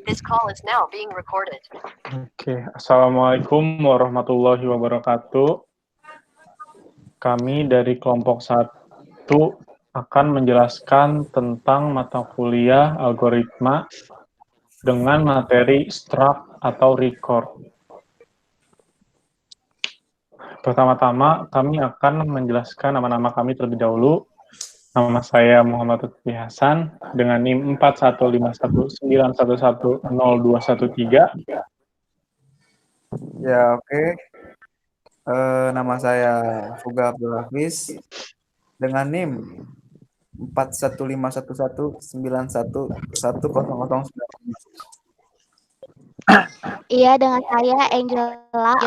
This call is now being recorded. Oke, Assalamualaikum warahmatullahi wabarakatuh. Kami dari kelompok 1 akan menjelaskan tentang mata kuliah algoritma dengan materi struct atau record. Pertama-tama, kami akan menjelaskan nama-nama kami terlebih dahulu. Nama saya Muhammad Lutfi Hasan dengan NIM 41519110213. Ya, oke. Nama saya Fuga Abdul Hafiz dengan NIM 41511911009. Iya, dengan saya Angela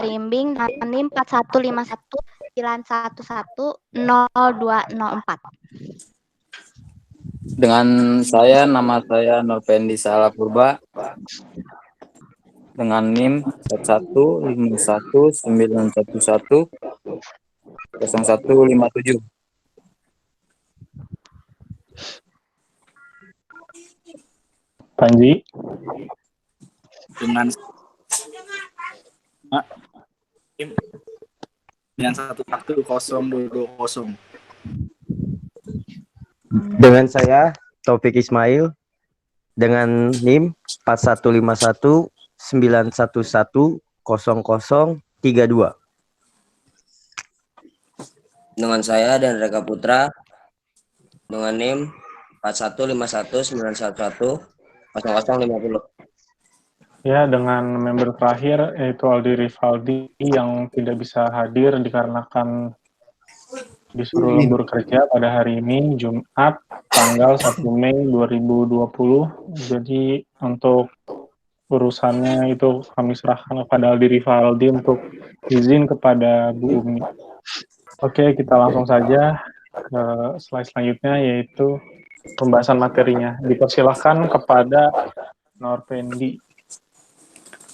Barimbing dengan NIM 41519110204. Dengan nama saya Norpendi Salapurba dengan NIM 41519110157. Panji dengan NIM 9110220. Dengan saya Taufik Ismail dengan NIM 41519110032. Dengan saya dan Reka Putra dengan NIM 41519110050. Ya, dengan member terakhir yaitu Aldi Rivaldi yang tidak bisa hadir dikarenakan disuruh lembur kerja pada hari ini, Jumat, tanggal 1 Mei 2020. Jadi untuk urusannya itu kami serahkan kepada Aldi Rivaldi untuk izin kepada Bu Umi. Oke, kita langsung saja ke slide selanjutnya, yaitu pembahasan materinya. Dipersilahkan kepada Norpendi.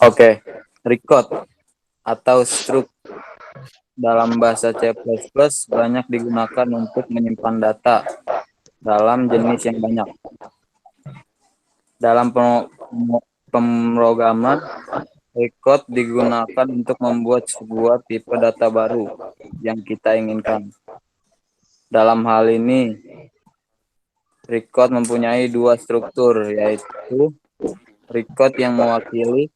Oke, record atau struct dalam bahasa C++ banyak digunakan untuk menyimpan data dalam jenis yang banyak. Dalam pemrograman, record digunakan untuk membuat sebuah tipe data baru yang kita inginkan. Dalam hal ini, record mempunyai dua struktur, yaitu record yang mewakili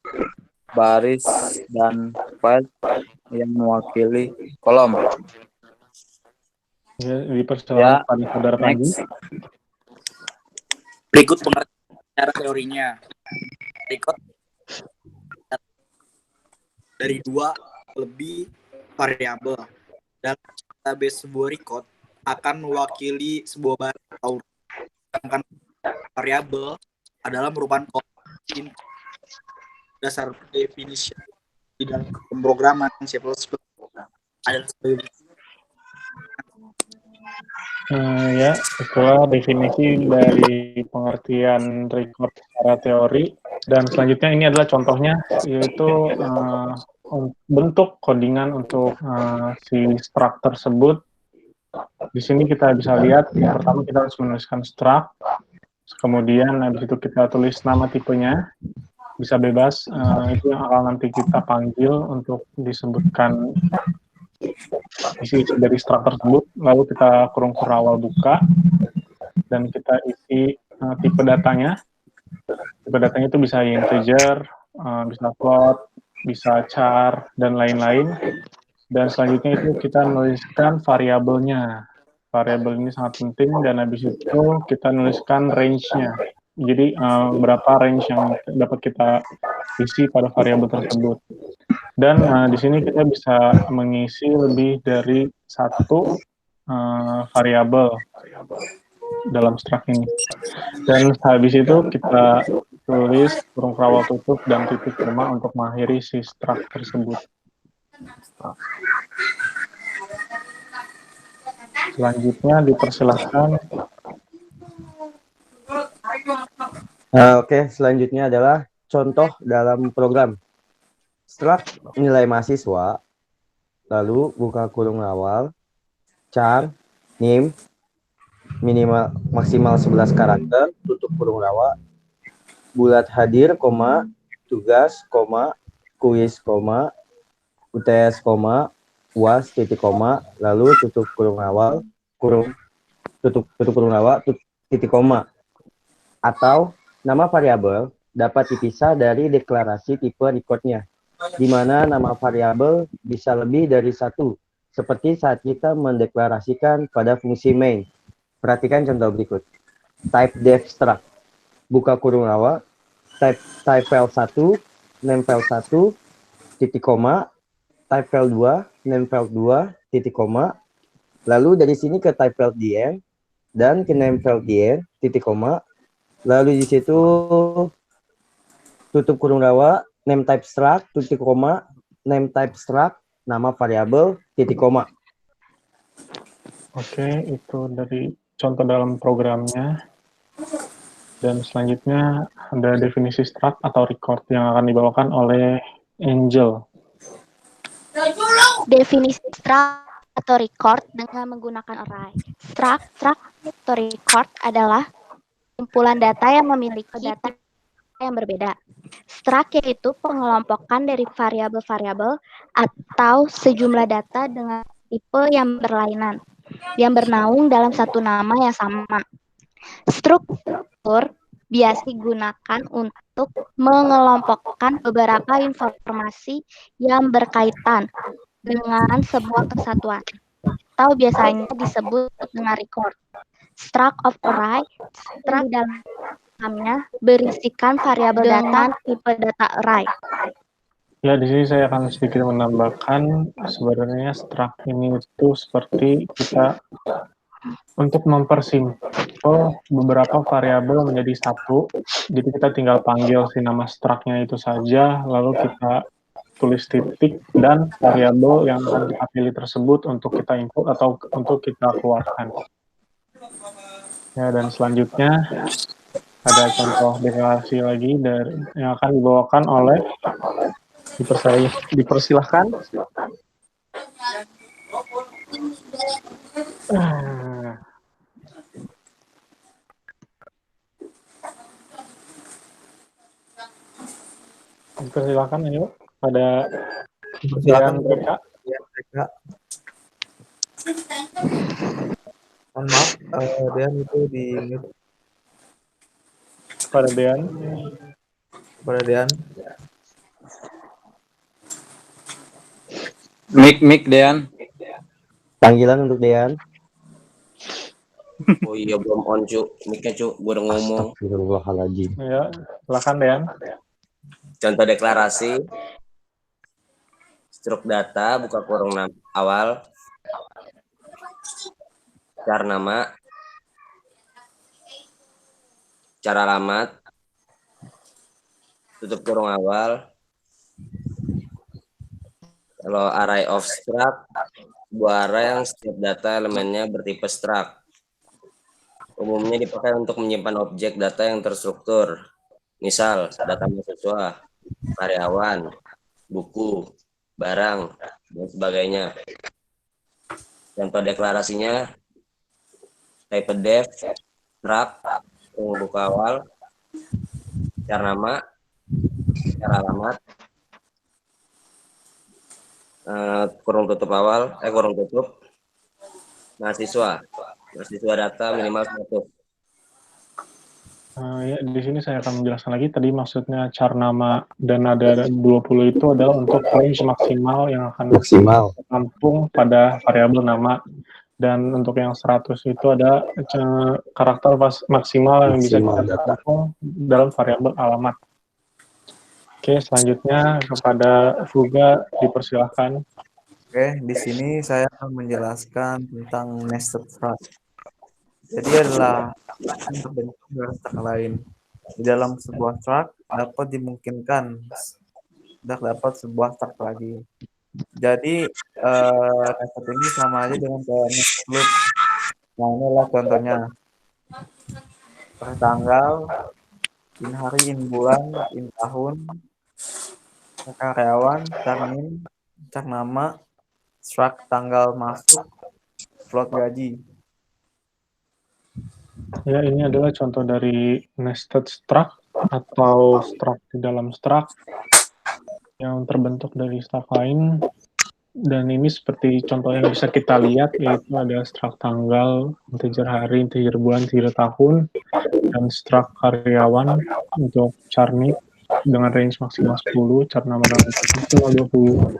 baris dan file yang mewakili kolom. Ya, dipersilakan pada saudara Panji. Berikut pengertian secara teorinya. Record dari 2 lebih variabel. Dalam database sebuah record akan mewakili sebuah baris atau sedangkan variabel adalah merupakan kolom dasar definisi di dalam pemrograman C++ adalah sebagai Ya, itulah definisi dari pengertian record secara teori. Dan selanjutnya ini adalah contohnya, yaitu bentuk codingan untuk si struct tersebut. Di sini kita bisa lihat, yang pertama kita harus menuliskan struct, kemudian habis itu kita tulis nama tipenya, bisa bebas, itu yang akan nanti kita panggil untuk disebutkan isi dari struct tersebut. Lalu kita kurung awal buka dan kita isi tipe datanya. Tipe datanya itu bisa integer, bisa float, bisa char, dan lain-lain. Dan selanjutnya itu kita menuliskan variabelnya. Variabel ini sangat penting, dan habis itu kita nuliskan range-nya. Jadi berapa range yang dapat kita isi pada variabel tersebut. Dan di sini kita bisa mengisi lebih dari satu variabel dalam struct ini. Dan habis itu kita tulis kurung kawal tutup dan titik koma untuk mengakhiri si struct tersebut. Selanjutnya dipersilahkan. Oke, selanjutnya adalah contoh dalam program. Struct nilai mahasiswa, lalu buka kurung awal, char, NIM, minimal maksimal 11 karakter, tutup kurung awal, bulat hadir, tugas, kuis, UTS, UAS, titik koma, lalu tutup kurung awal, tutup kurung awal, titik koma. Atau nama variabel dapat dipisah dari deklarasi tipe recordnya, di mana nama variabel bisa lebih dari satu, seperti saat kita mendeklarasikan pada fungsi main. Perhatikan contoh berikut. Type def struct, buka kurung awal, type file 1, name file 1, titik koma, type file 2, name file 2, titik koma, lalu dari sini ke type file dn, dan ke name file dn, titik koma, lalu di situ tutup kurung rawa, name type struct, titik koma, name type struct, nama variabel, titik koma. Oke, itu dari contoh dalam programnya. Dan selanjutnya ada definisi struct atau record yang akan dibawakan oleh Angel. Definisi struct atau record dengan menggunakan array. Struct atau record adalah kumpulan data yang memiliki data yang berbeda. Struct yaitu pengelompokan dari variabel-variabel atau sejumlah data dengan tipe yang berlainan, yang bernaung dalam satu nama yang sama. Struktur biasa digunakan untuk mengelompokkan beberapa informasi yang berkaitan dengan sebuah kesatuan, atau biasanya disebut dengan record. Struct of array, struct di dalamnya berisikan variabel data tipe data array. Ya, di sini saya akan sedikit menambahkan sebenarnya struct ini itu seperti kita untuk mempersimpel beberapa variabel menjadi satu. Jadi kita tinggal panggil si nama struct-nya itu saja, lalu kita tulis titik dan variabel yang akan kita pilih tersebut untuk kita input atau untuk kita keluarkan. Ya, dan selanjutnya ada contoh deklarasi lagi dari yang akan dibawakan oleh dipersilahkan. Dipersilahkan ayo pada Silakan mereka. mereka. Mohon maaf, Dean itu di mute. Pada Dean. Pada Dean. Mik Dean. Panggilan untuk Dean. Oh iya belum on cu, mic-nya cu, gue udah ngomong. Astagfirullahaladzim. Ya, silakan Dean. Contoh deklarasi, struk data, buka kurung awal, char nama, char alamat, tutup kurung awal. Kalau array of struct, sebuah array yang setiap data elemennya bertipe struct. Umumnya dipakai untuk menyimpan objek data yang terstruktur. Misal, data mahasiswa, karyawan, buku, barang, dan sebagainya. Contoh deklarasinya, type def, struct, buka awal, char nama, char alamat, kurung tutup awal, kurung tutup, mahasiswa data minimal 100. Ya, di sini saya akan menjelaskan lagi. Tadi maksudnya char nama dan ada 20 itu adalah untuk range maksimal yang akan tampung pada variabel nama. Dan untuk yang 100 itu ada karakter maksimal yang bisa kita tampung dalam variabel alamat. Oke, selanjutnya kepada Fuga dipersilahkan. Oke, di sini saya akan menjelaskan tentang nested struct. Jadi adalah terbentuk dari struct lain. Di dalam sebuah struct dapat dimungkinkan dapat sebuah struct lagi. Jadi nested ini sama aja dengan kayak nested loop. Nah, inilah contohnya. Per tanggal, in hari, in bulan, in tahun, karyawan, char min, char nama, struct tanggal masuk, float gaji. Ya, ini adalah contoh dari nested struct atau struct di dalam struct yang terbentuk dari struct lain. Dan ini seperti contoh yang bisa kita lihat, yaitu ada struct tanggal, integer hari, integer bulan, integer tahun, dan struct karyawan untuk char NIP dengan range maksimal 10, char nama dan maksimal 20,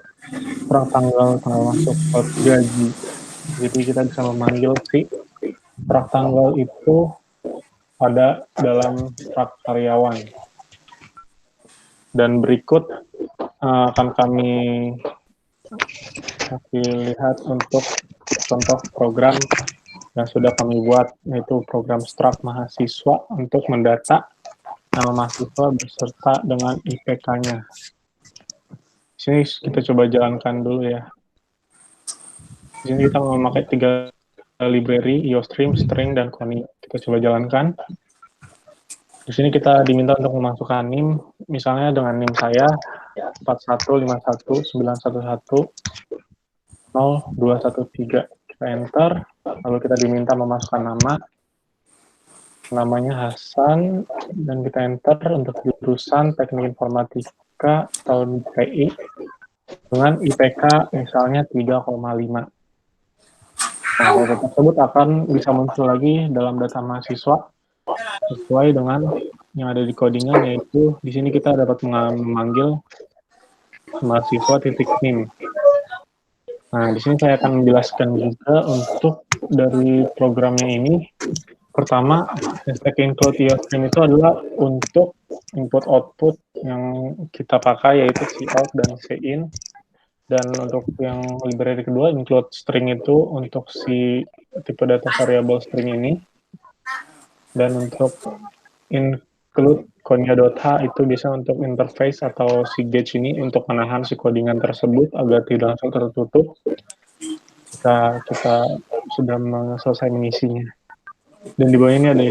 struct tanggal masuk gaji. Jadi kita bisa memanggil si struct tanggal itu ada dalam struct karyawan. Dan berikut akan kami lihat untuk contoh program yang sudah kami buat, yaitu program struct mahasiswa untuk mendata nama mahasiswa beserta dengan IPK-nya. Di sini kita coba jalankan dulu ya. Di sini kita memakai 3 library, IOStream, String, dan Conny. Kita coba jalankan. Di sini kita diminta untuk memasukkan NIM, misalnya dengan NIM saya 41519110213. Kita enter, lalu kita diminta memasukkan namanya Hasan, dan kita enter untuk jurusan Teknik Informatika tahun PI dengan IPK misalnya 3,5. Nah, data tersebut akan bisa muncul lagi dalam data mahasiswa sesuai dengan yang ada di codingan, yaitu di sini kita dapat memanggil mahasiswa titik NIM. Nah, di sini saya akan menjelaskan juga untuk dari programnya ini. Pertama, stack include IOStream itu adalah untuk input-output yang kita pakai, yaitu cout dan cin. Dan untuk yang library kedua, include string itu untuk si tipe data variable string ini. Dan untuk include Konya.h itu bisa untuk interface atau si gauge ini untuk menahan si codingan tersebut agar tidak langsung tertutup. Kita sudah selesai mengisinya. Dan di bawah ini ada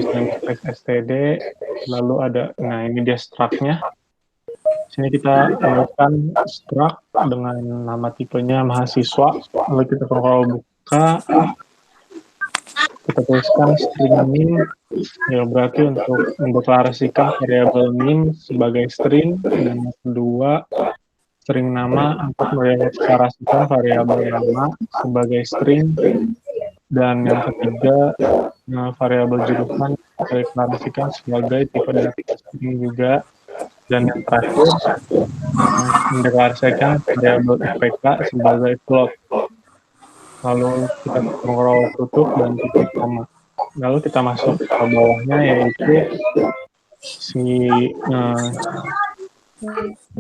std, lalu ada, nah ini dia struct-nya. Sini kita menemukan struct dengan nama tipenya mahasiswa, lalu kita kalau buka, kita tuliskan string NIM, ya berarti untuk mendeklarasikan variabel NIM sebagai string, dan yang kedua string nama untuk mendeklarasikan variabel nama sebagai string, dan yang ketiga variabel jurusan mendeklarasikan sebagai tipe data string juga, dan yang terakhir mendeklarasikan variabel IPK sebagai float. Lalu kita scroll tutup dan titik koma. Lalu kita masuk ke bawahnya, yaitu si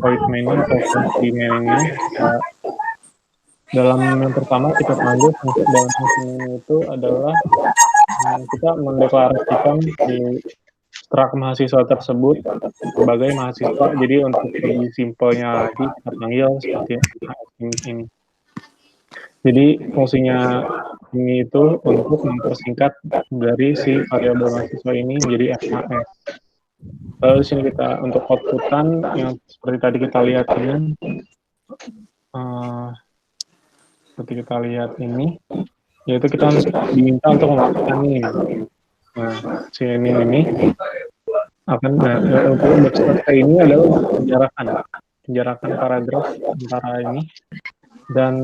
void main atau fungsi main-nya. Dalam yang pertama kita panggil fungsi dalam fungsi main itu adalah kita mendeklarasikan si struct mahasiswa tersebut sebagai mahasiswa. Jadi untuk lebih simpelnya lagi kita panggil seperti ini. Jadi fungsinya ini itu untuk mempersingkat dari si variabel mahasiswa ini menjadi MHS. Lalu di sini kita untuk outputan yang seperti tadi kita lihat ini, yaitu kita diminta untuk memasukkan NIM. Nah, si NIM ini akan untuk backslash ini adalah penjarakan paragraf antara ini, dan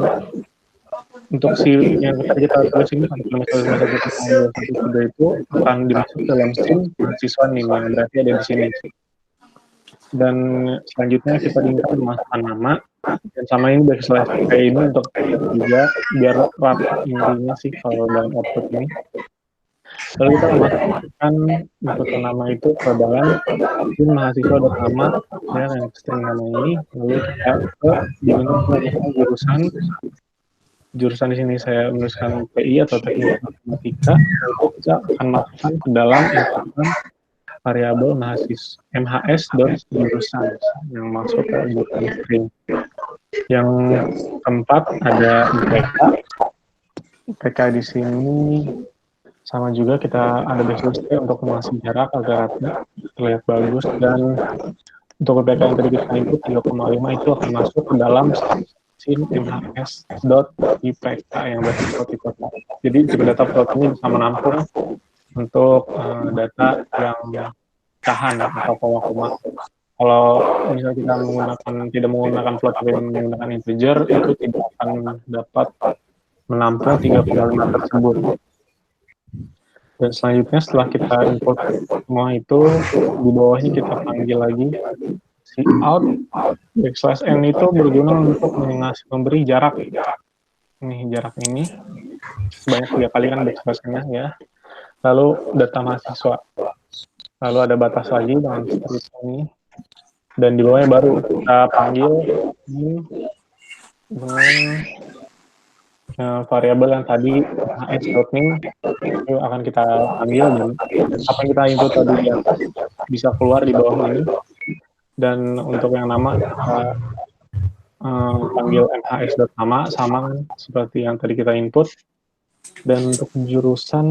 untuk si yang kita tulis ini sudah itu akan dimasuk dalam string mahasiswa NIM yang berarti ada di sini. Dan selanjutnya kita diminta memasukkan nama, dan sama ini backslash ini untuk juga biar rapat intinya sih kalau dalam output ini. Lalu kita memasukkan input nama itu ke dalam string mahasiswa nama ya, yang string nama ini. Lalu kita diminta jurusan di sini saya menuliskan PI atau Teknik Informatika. Lalu kita akan masukkan ke dalam inputan variabel mahasiswa MHS.jurusan yang masuk ke jurusan string. Yang keempat ada IPK. IPK di sini sama juga kita ada backslash untuk mengasih jarak agar terlihat bagus, dan untuk IPK yang tadi kita input 3,5 itu akan masuk ke dalam sin MHS.IPK yang berarti tipe. Jadi tipe data float ini bisa menampung untuk data yang pecahan atau koma-koma. Kalau misalnya kita tidak menggunakan float tapi menggunakan integer, itu tidak akan dapat menampung 3 koma 5 tersebut. Dan selanjutnya setelah kita input semua itu, di bawahnya kita panggil lagi cout. \n itu berguna untuk memberi jarak. Ini jarak ini sebanyak 3 kali kan \n ya. Lalu data mahasiswa. Lalu ada batas lagi dengan seperti ini. Dan di bawahnya baru kita panggil ini dengan variabel yang tadi h.name itu akan kita panggil, dan apa yang kita input tadi di atas bisa keluar di bawah ini. Dan untuk yang nama kita panggil mhs.nama sama seperti yang tadi kita input. Dan untuk jurusan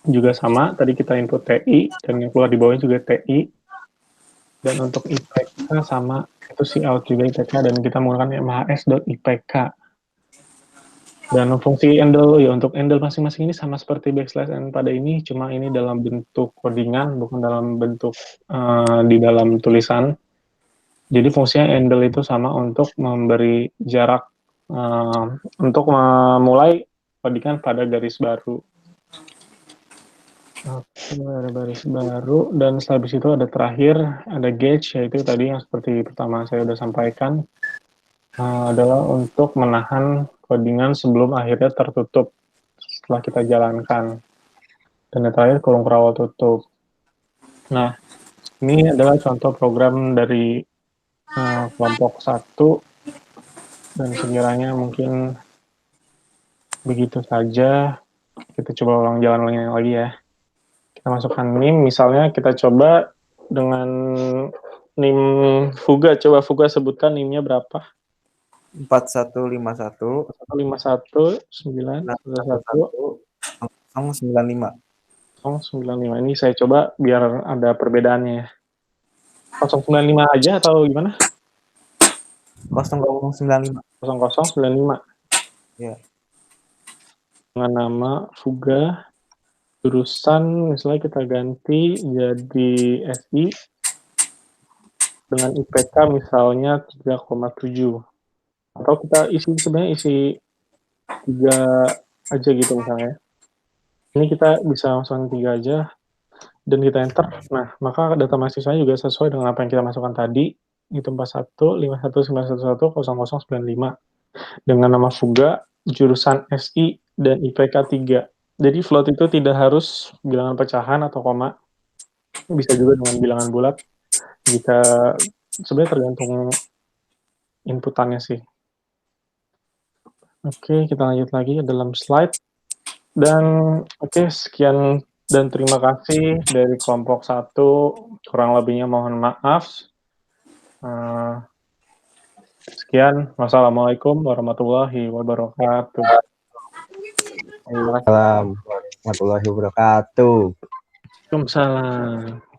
juga sama, tadi kita input TI dan yang keluar di bawahnya juga TI. Dan untuk IPK sama, itu cout juga IPK, dan kita menggunakan mhs.ipk. Dan fungsi handle, ya untuk handle masing-masing ini sama seperti \n pada ini, cuma ini dalam bentuk codingan, bukan dalam bentuk di dalam tulisan. Jadi fungsinya handle itu sama untuk memberi jarak, untuk memulai codingan pada garis baru. Oke, ada baris baru, dan setelah itu ada terakhir, ada gauge, yaitu tadi yang seperti pertama saya sudah sampaikan, adalah untuk menahan codingan sebelum akhirnya tertutup setelah kita jalankan. Dan yang terakhir, kolom kerawal tutup. Nah, ini adalah contoh program dari kelompok 1, dan sekiranya mungkin begitu saja. Kita coba ulang jalan lagi ya. Kita masukkan NIM, misalnya kita coba dengan NIM Fuga. Coba Fuga sebutkan NIM-nya berapa? 4151 151 9 095. 095. Ini saya coba biar ada perbedaannya ya. 095 aja atau gimana? 0095. 0095. Ya. Dengan nama Fuga. Jurusan misalnya kita ganti jadi SI dengan IPK misalnya 3,7, atau kita sebenarnya isi 3 aja gitu misalnya. Ini kita bisa masukkan 3 aja dan kita enter. Nah, maka data mahasiswa juga sesuai dengan apa yang kita masukkan tadi, itu 4151910095 dengan nama Fuga, jurusan SI dan IPK 3. Jadi float itu tidak harus bilangan pecahan atau koma, bisa juga dengan bilangan bulat. Jika sebenarnya tergantung inputannya sih. Oke, kita lanjut lagi dalam slide. Dan oke, sekian dan terima kasih dari kelompok 1. Kurang lebihnya mohon maaf. Sekian. Wassalamualaikum warahmatullahi wabarakatuh. Assalamualaikum warahmatullahi wabarakatuh. Waalaikumsalam.